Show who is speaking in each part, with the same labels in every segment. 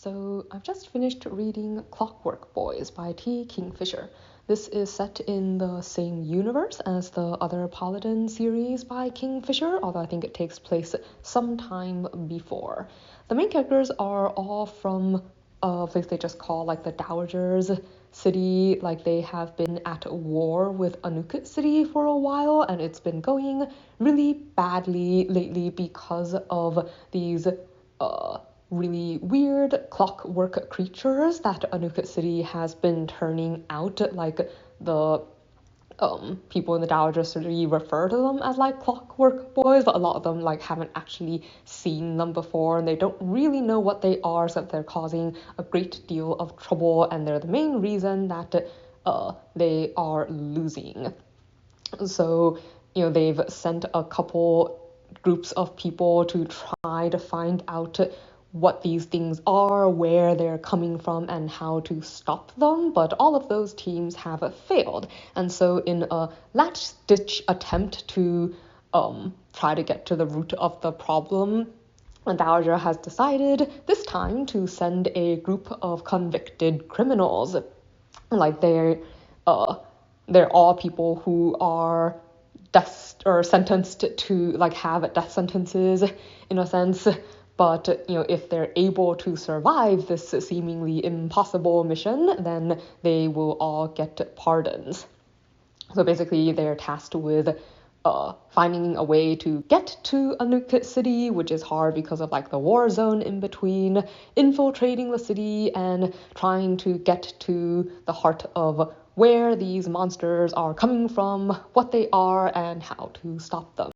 Speaker 1: So I've just finished reading Clockwork Boys by Kingfisher. This is set in the same universe as the other Paladin series by Kingfisher, although I think it takes place some time before. The main characters are all from a place they just call like the Dowager's City. Like they have been at war with Anukit City for a while, and it's been going really badly lately because of these really weird clockwork creatures that Anukit City has been turning out. Like the people in the Dowager City refer to them as like clockwork boys, but a lot of them like haven't actually seen them before, and they don't really know what they are, so they're causing a great deal of trouble, and they're the main reason that they are losing. So, they've sent a couple groups of people to try to find out what these things are, where they're coming from, and how to stop them, but all of those teams have failed. And so in a last-ditch attempt to try to get to the root of the problem, the Dowager has decided this time to send a group of convicted criminals. Like they're all people who are sentenced to like have death sentences in a sense, but if they're able to survive this seemingly impossible mission, then they will all get pardons. So basically they're tasked with finding a way to get to Anukit City, which is hard because of like the war zone in between, infiltrating the city, and trying to get to the heart of where these monsters are coming from, what they are, and how to stop them.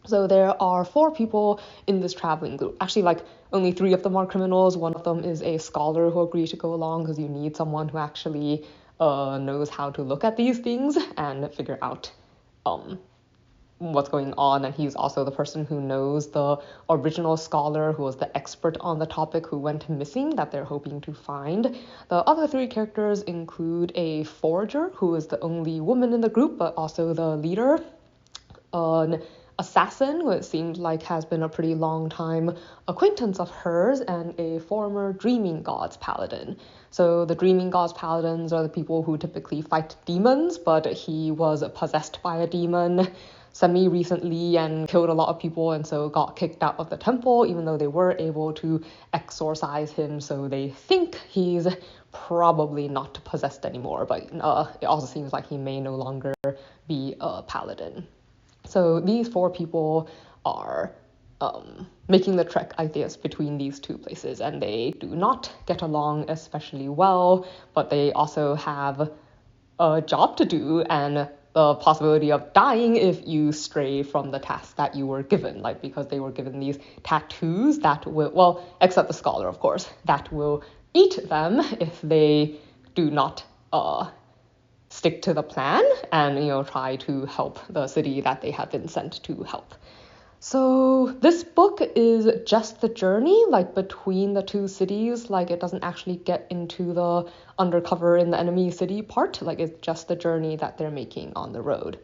Speaker 1: So there are 4 people in this traveling group. Actually, like only 3 of them are criminals. One of them is a scholar who agreed to go along because you need someone who actually knows how to look at these things and figure out what's going on, and he's also the person who knows the original scholar who was the expert on the topic who went missing that they're hoping to find. The other 3 characters include a forager who is the only woman in the group but also the leader, an assassin who it seemed like has been a pretty long time acquaintance of hers, and a former Dreaming Gods paladin. So the Dreaming Gods paladins are the people who typically fight demons, but he was possessed by a demon semi-recently and killed a lot of people, and so got kicked out of the temple, even though they were able to exorcise him, so they think he's probably not possessed anymore, but it also seems like he may no longer be a paladin. So these 4 people are making the trek, I guess, between these 2 places, and they do not get along especially well, but they also have a job to do and the possibility of dying if you stray from the task that you were given, like because they were given these tattoos that will, well, except the scholar, of course, that will eat them if they do not stick to the plan and try to help the city that they have been sent to help. So this book is just the journey, like between the 2 cities. Like it doesn't actually get into the undercover in the enemy city part. Like it's just the journey that they're making on the road.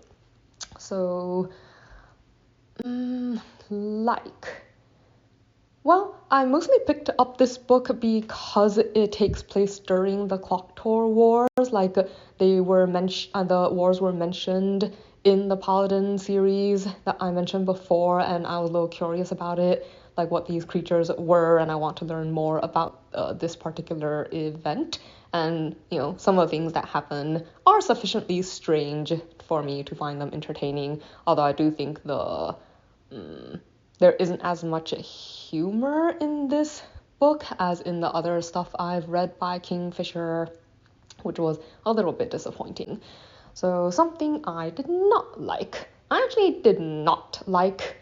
Speaker 1: So, well, I mostly picked up this book because it takes place during the Clocktor Wars. Like they were the wars were mentioned in the Paladin series that I mentioned before, and I was a little curious about it, like what these creatures were, and I want to learn more about this particular event. And some of the things that happen are sufficiently strange for me to find them entertaining, although I do think there isn't as much humor in this book as in the other stuff I've read by Kingfisher, which was a little bit disappointing. So something I did not like. I actually did not like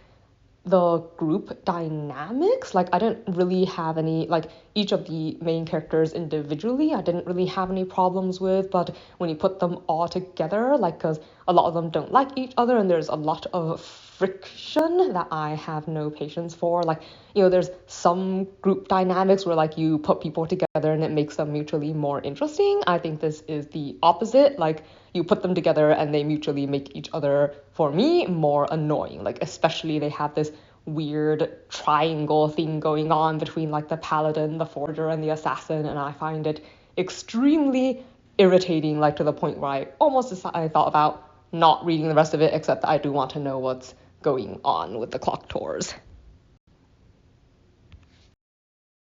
Speaker 1: the group dynamics. Like I didn't really have any, like each of the main characters individually, I didn't really have any problems with, but when you put them all together, like because a lot of them don't like each other and there's a lot of friction that I have no patience for. Like, there's some group dynamics where like you put people together and it makes them mutually more interesting. I think this is the opposite. Like you put them together and they mutually make each other, for me, more annoying. Like especially they have this weird triangle thing going on between like the paladin, the forger, and the assassin, and I find it extremely irritating, like to the point where I thought about not reading the rest of it, except that I do want to know what's going on with the clock tours.